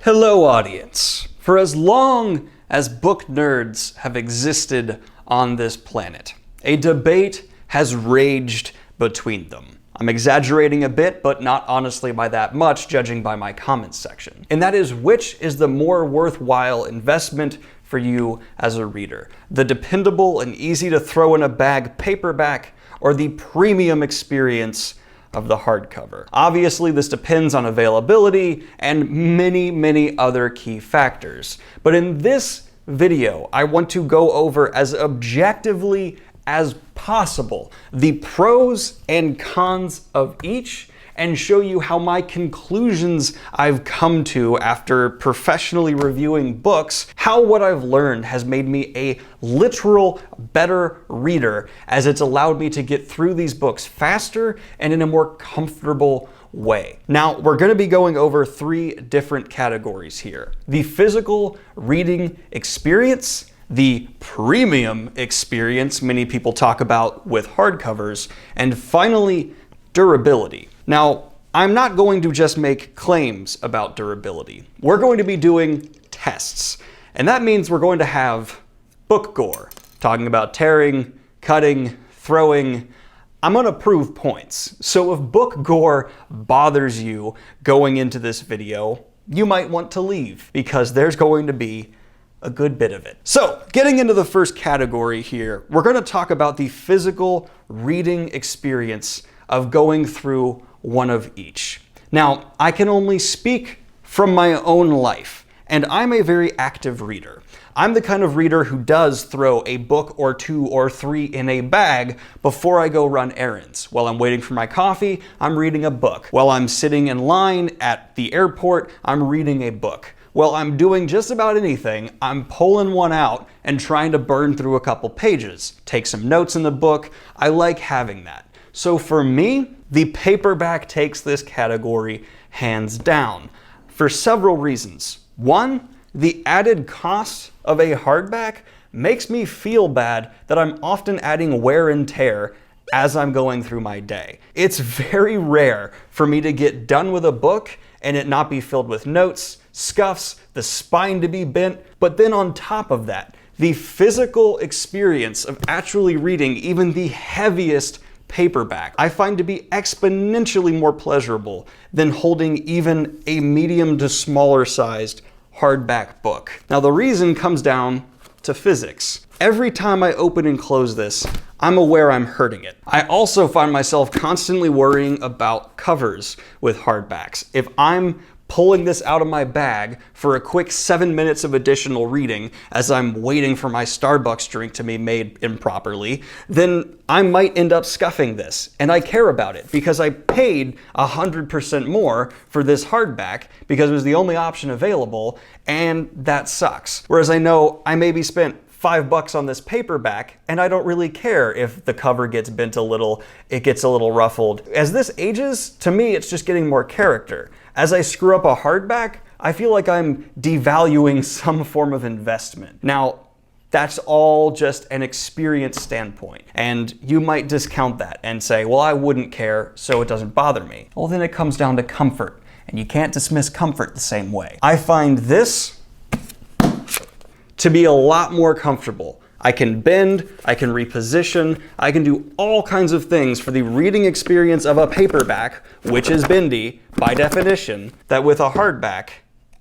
Hello, audience. For as long as book nerds have existed on this planet, a debate has raged between them. I'm exaggerating a bit, but not honestly by that much, judging by my comments section. And that is, which is the more worthwhile investment for you as a reader? The dependable and easy to throw in a bag paperback, or the premium experience of the hardcover? Obviously, this depends on availability and many other key factors. But in this video, I want to go over as objectively as possible the pros and cons of each, and show you how my conclusions I've come to after professionally reviewing books, how what I've learned has made me a literal better reader, as it's allowed me to get through these books faster and in a more comfortable way. Now, we're going to be going over three different categories here: the physical reading experience, the premium experience many people talk about with hardcovers, and finally, durability. Now, I'm not going to just make claims about durability. We're going to be doing tests, and that means we're going to have book gore, talking about tearing, cutting, throwing. I'm going to prove points. So if book gore bothers you going into this video, you might want to leave, because there's going to be a good bit of it. So, getting into the first category here, we're going to talk about the physical reading experience of going through one of each. Now, I can only speak from my own life, and I'm a very active reader. I'm the kind of reader who does throw a book or two or three in a bag before I go run errands. While I'm waiting for my coffee, I'm reading a book. While I'm sitting in line at the airport, I'm reading a book. While I'm doing just about anything, I'm pulling one out and trying to burn through a couple pages, take some notes in the book. I like having that. So for me, the paperback takes this category hands down for several reasons. One, the added cost of a hardback makes me feel bad that I'm often adding wear and tear as I'm going through my day. It's very rare for me to get done with a book and it not be filled with notes, scuffs, the spine to be bent, but then on top of that, the physical experience of actually reading even the heaviest paperback I find to be exponentially more pleasurable than holding even a medium to smaller sized hardback book. Now, the reason comes down to physics. Every time I open and close this, I'm aware I'm hurting it. I also find myself constantly worrying about covers with hardbacks. If I'm pulling this out of my bag for a quick 7 minutes of additional reading as I'm waiting for my Starbucks drink to be made improperly, then I might end up scuffing this. And I care about it because I paid 100% more for this hardback because it was the only option available, and that sucks. Whereas I know I maybe spent $5 on this paperback, and I don't really care if the cover gets bent a little, it gets a little ruffled. As this ages, to me, it's just getting more character. As I screw up a hardback, I feel like I'm devaluing some form of investment. Now, that's all just an experience standpoint, and you might discount that and say, well, I wouldn't care, so it doesn't bother me. Well, then it comes down to comfort, and you can't dismiss comfort the same way. I find this to be a lot more comfortable. I can bend, I can reposition, I can do all kinds of things for the reading experience of a paperback, which is bendy by definition, that with a hardback,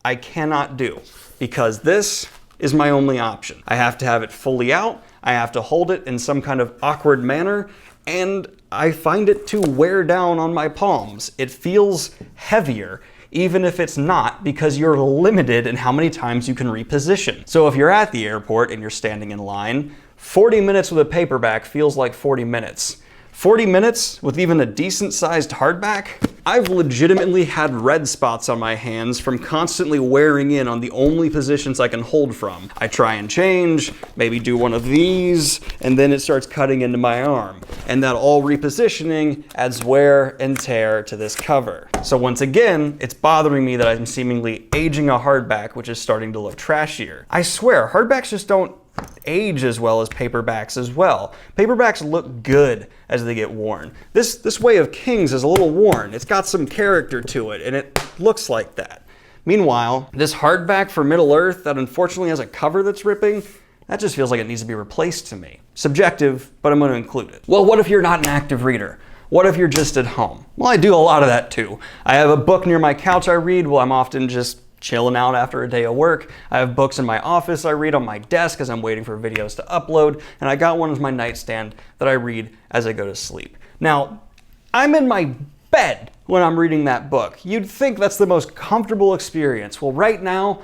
I cannot do, because this is my only option. I have to have it fully out, I have to hold it in some kind of awkward manner, and I find it to wear down on my palms. It feels heavier, even if it's not, because you're limited in how many times you can reposition. So if you're at the airport and you're standing in line, 40 minutes with a paperback feels like 40 minutes. 40 minutes with even a decent sized hardback? I've legitimately had red spots on my hands from constantly wearing in on the only positions I can hold from. I try and change, maybe do one of these, and then it starts cutting into my arm. And that all repositioning adds wear and tear to this cover. So once again, it's bothering me that I'm seemingly aging a hardback, which is starting to look trashier. I swear, hardbacks just don't age as well as paperbacks as well. Paperbacks look good as they get worn. This Way of Kings is a little worn. It's got some character to it, and it looks like that. Meanwhile, this hardback for Middle-earth that unfortunately has a cover that's ripping, that just feels like it needs to be replaced to me. Subjective, but I'm going to include it. Well, what if you're not an active reader? What if you're just at home? Well, I do a lot of that too. I have a book near my couch I read while I'm often just chilling out after a day of work. I have books in my office I read on my desk as I'm waiting for videos to upload, and I got one as my nightstand that I read as I go to sleep. Now, I'm in my bed when I'm reading that book. You'd think that's the most comfortable experience. Well, right now,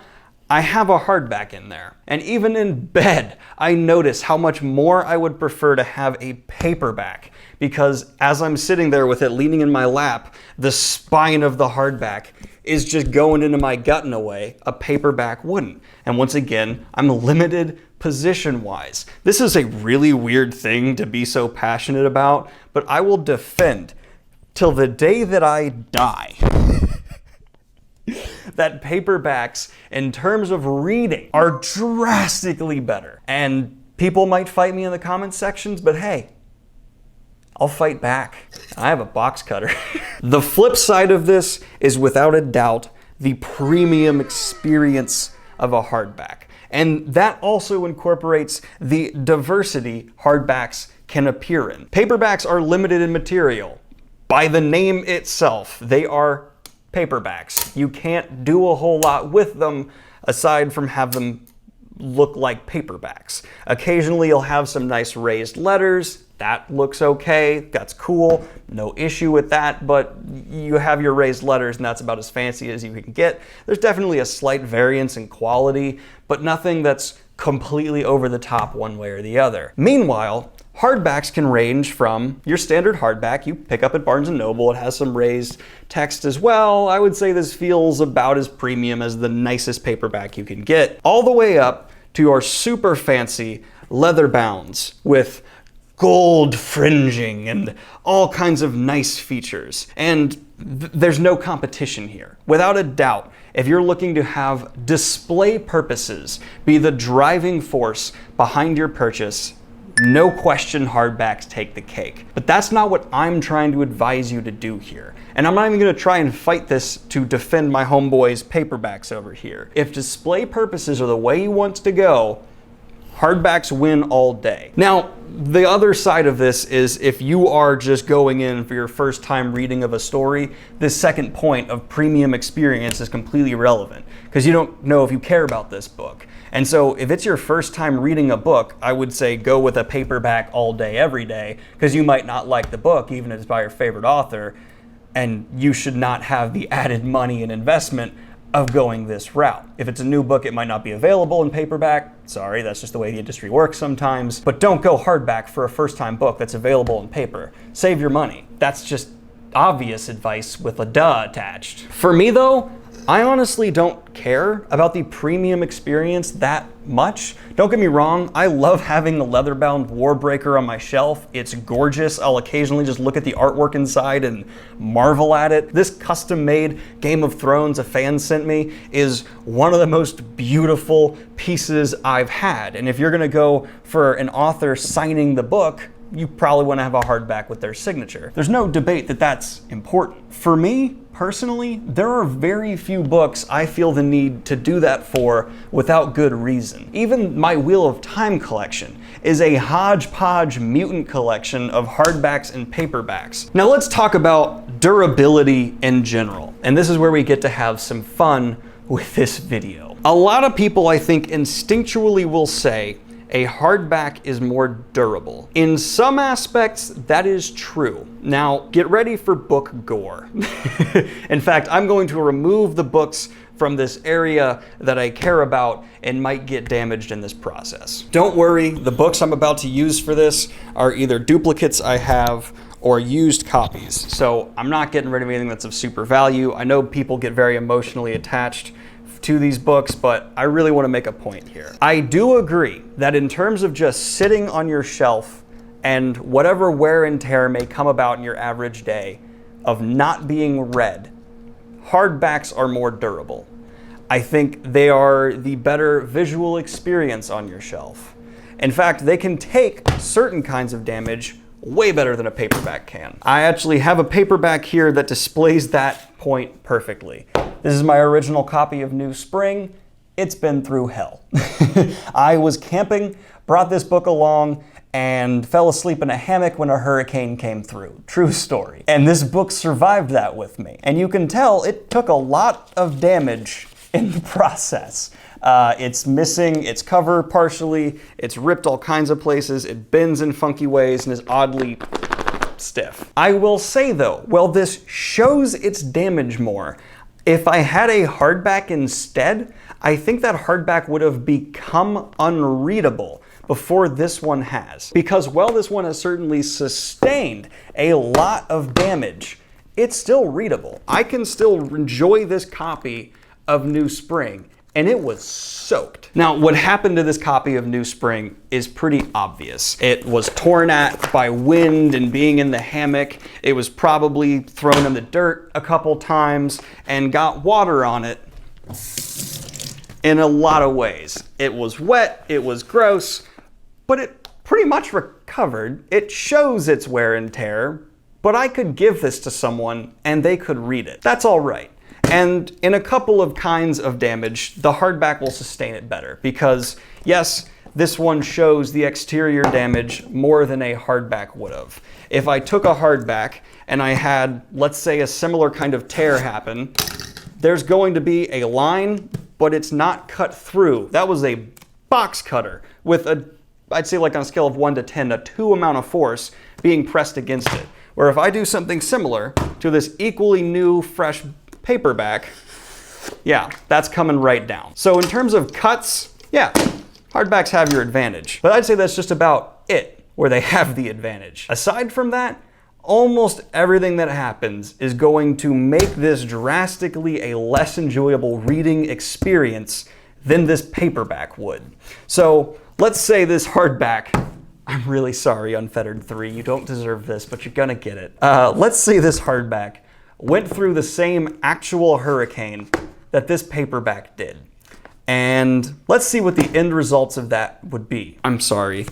I have a hardback in there. And even in bed, I notice how much more I would prefer to have a paperback, because as I'm sitting there with it leaning in my lap, the spine of the hardback is just going into my gut in a way a paperback wouldn't. And once again, I'm limited position-wise. This is a really weird thing to be so passionate about, but I will defend till the day that I die that paperbacks, in terms of reading, are drastically better. And people might fight me in the comment sections, but hey, I'll fight back. I have a box cutter. The flip side of this is without a doubt the premium experience of a hardback. And that also incorporates the diversity hardbacks can appear in. Paperbacks are limited in material. By the name itself, they are paperbacks. You can't do a whole lot with them aside from have them look like paperbacks. Occasionally you'll have some nice raised letters. That looks okay, that's cool, no issue with that, but you have your raised letters and that's about as fancy as you can get. There's definitely a slight variance in quality, but nothing that's completely over the top one way or the other. Meanwhile, hardbacks can range from your standard hardback you pick up at Barnes & Noble. It has some raised text as well. I would say this feels about as premium as the nicest paperback you can get, all the way up to our super fancy leather bounds with gold fringing and all kinds of nice features. And there's no competition here. Without a doubt, if you're looking to have display purposes be the driving force behind your purchase, no question hardbacks take the cake. But that's not what I'm trying to advise you to do here. And I'm not even gonna try and fight this to defend my homeboys paperbacks over here. If display purposes are the way you want to go, hardbacks win all day. Now, the other side of this is if you are just going in for your first time reading of a story, this second point of premium experience is completely irrelevant because you don't know if you care about this book. And so if it's your first time reading a book, I would say go with a paperback all day, every day, because you might not like the book, even if it's by your favorite author, and you should not have the added money and investment of going this route. If it's a new book, it might not be available in paperback. Sorry, that's just the way the industry works sometimes. But don't go hardback for a first-time book that's available in paper. Save your money. That's just obvious advice with a duh attached. For me though, I honestly don't care about the premium experience that much. Don't get me wrong, I love having the leather-bound Warbreaker on my shelf. It's gorgeous. I'll occasionally just look at the artwork inside and marvel at it. This custom-made Game of Thrones a fan sent me is one of the most beautiful pieces I've had. And if you're gonna go for an author signing the book, you probably want to have a hardback with their signature. There's no debate that that's important. For me, personally, there are very few books I feel the need to do that for without good reason. Even my Wheel of Time collection is a hodgepodge mutant collection of hardbacks and paperbacks. Now let's talk about durability in general. And this is where we get to have some fun with this video. A lot of people, I think, instinctually will say a hardback is more durable. In some aspects, that is true. Now, get ready for book gore. In fact, I'm going to remove the books from this area that I care about and might get damaged in this process. Don't worry, the books I'm about to use for this are either duplicates I have or used copies. So I'm not getting rid of anything that's of super value. I know people get very emotionally attached to these books, but I really want to make a point here. I do agree that in terms of just sitting on your shelf and whatever wear and tear may come about in your average day of not being read, hardbacks are more durable. I think they are the better visual experience on your shelf. In fact, they can take certain kinds of damage way better than a paperback can. I actually have a paperback here that displays that point perfectly. This is my original copy of New Spring. It's been through hell. I was camping, brought this book along, and fell asleep in a hammock when a hurricane came through. True story. And this book survived that with me. And you can tell it took a lot of damage in the process. It's missing its cover partially, it's ripped all kinds of places, it bends in funky ways, and is oddly stiff. I will say though, while this shows its damage more, if I had a hardback instead, I think that hardback would have become unreadable before this one has. Because while this one has certainly sustained a lot of damage, it's still readable. I can still enjoy this copy of New Spring, and it was soaked. Now, what happened to this copy of New Spring is pretty obvious. It was torn at by wind and being in the hammock. It was probably thrown in the dirt a couple times and got water on it in a lot of ways. It was wet, it was gross, but it pretty much recovered. It shows its wear and tear, but I could give this to someone and they could read it. That's all right. And in a couple of kinds of damage, the hardback will sustain it better because, yes, this one shows the exterior damage more than a hardback would have. If I took a hardback and I had, let's say, a similar kind of tear happen, there's going to be a line, but it's not cut through. That was a box cutter with a, I'd say like on a scale of 1 to 10, a 2 amount of force being pressed against it. Where if I do something similar to this equally new, fresh paperback, yeah, that's coming right down. So in terms of cuts, yeah, hardbacks have your advantage. But I'd say that's just about it, where they have the advantage. Aside from that, almost everything that happens is going to make this drastically a less enjoyable reading experience than this paperback would. So let's say this hardback, I'm really sorry, Unfettered 3, you don't deserve this, but you're gonna get it. Let's say this hardback went through the same actual hurricane that this paperback did. And let's see what the end results of that would be. I'm sorry.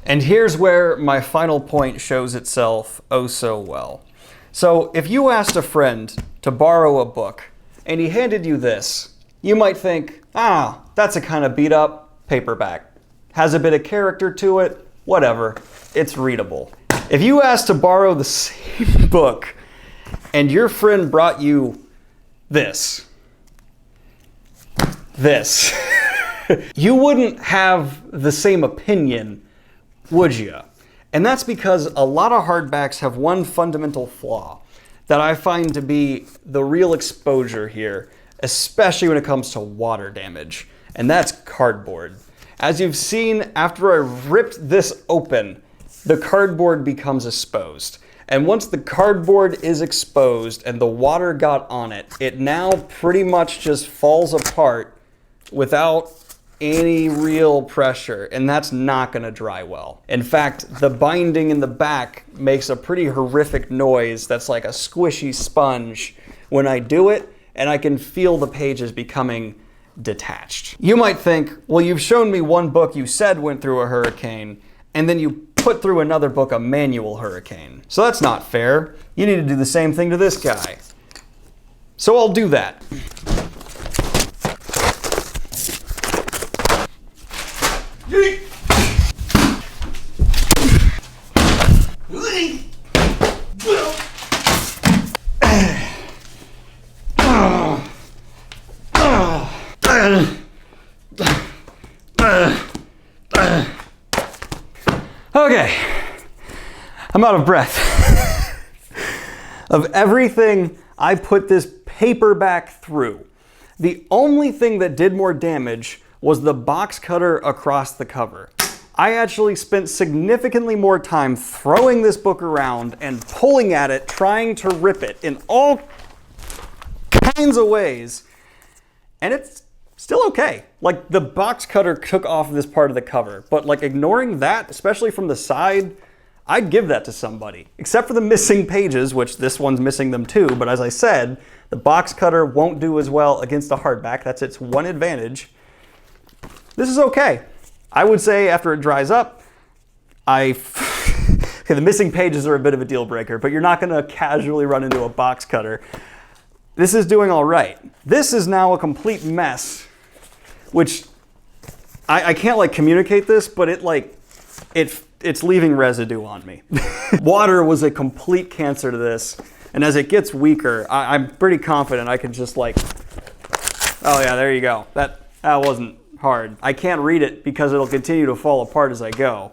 And here's where my final point shows itself oh so well. So if you asked a friend to borrow a book and he handed you this, you might think, ah, that's a kind of beat up paperback. Has a bit of character to it, whatever, it's readable. If you asked to borrow the same book and your friend brought you this, you wouldn't have the same opinion, would you? And that's because a lot of hardbacks have one fundamental flaw that I find to be the real exposure here, especially when it comes to water damage, and that's cardboard. As you've seen, after I ripped this open, the cardboard becomes exposed. And once the cardboard is exposed and the water got on it, it now pretty much just falls apart without any real pressure, and that's not gonna dry well. In fact, the binding in the back makes a pretty horrific noise that's like a squishy sponge when I do it, and I can feel the pages becoming detached. You might think, well, you've shown me one book you said went through a hurricane, and then you put through another book a manual hurricane. So that's not fair. You need to do the same thing to this guy. So I'll do that. Okay, I'm out of breath. Of everything I put this paperback through, the only thing that did more damage was the box cutter across the cover. I actually spent significantly more time throwing this book around and pulling at it, trying to rip it in all kinds of ways, and it's still okay. Like, the box cutter took off this part of the cover, but like ignoring that, especially from the side, I'd give that to somebody. Except for the missing pages, which this one's missing them too, but as I said, the box cutter won't do as well against a hardback. That's its one advantage. This is okay. I would say after it dries up, Okay, the missing pages are a bit of a deal breaker, but you're not gonna casually run into a box cutter. This is doing all right. This is now a complete mess, which I can't like communicate this, but it's leaving residue on me. Water was a complete cancer to this, and as it gets weaker, I'm pretty confident I can just like, oh yeah, there you go. That wasn't hard. I can't read it because it'll continue to fall apart as I go.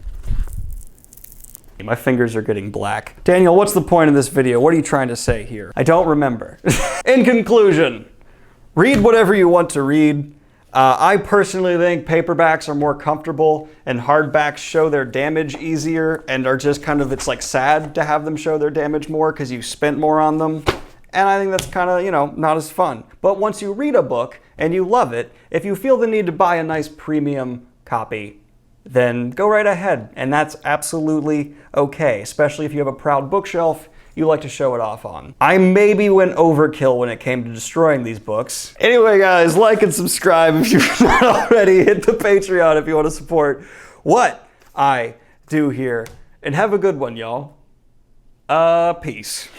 My fingers are getting black. Daniel, what's the point of this video? What are you trying to say here? I don't remember. In conclusion, read whatever you want to read. I personally think paperbacks are more comfortable and hardbacks show their damage easier and are just kind of, it's like sad to have them show their damage more because you spent more on them. And I think that's kind of, you know, not as fun. But once you read a book and you love it, if you feel the need to buy a nice premium copy, then go right ahead. And that's absolutely okay, especially if you have a proud bookshelf you like to show it off on. I maybe went overkill when it came to destroying these books. Anyway, guys, like and subscribe if you've not already. Hit the Patreon if you want to support what I do here. And have a good one, y'all. Peace.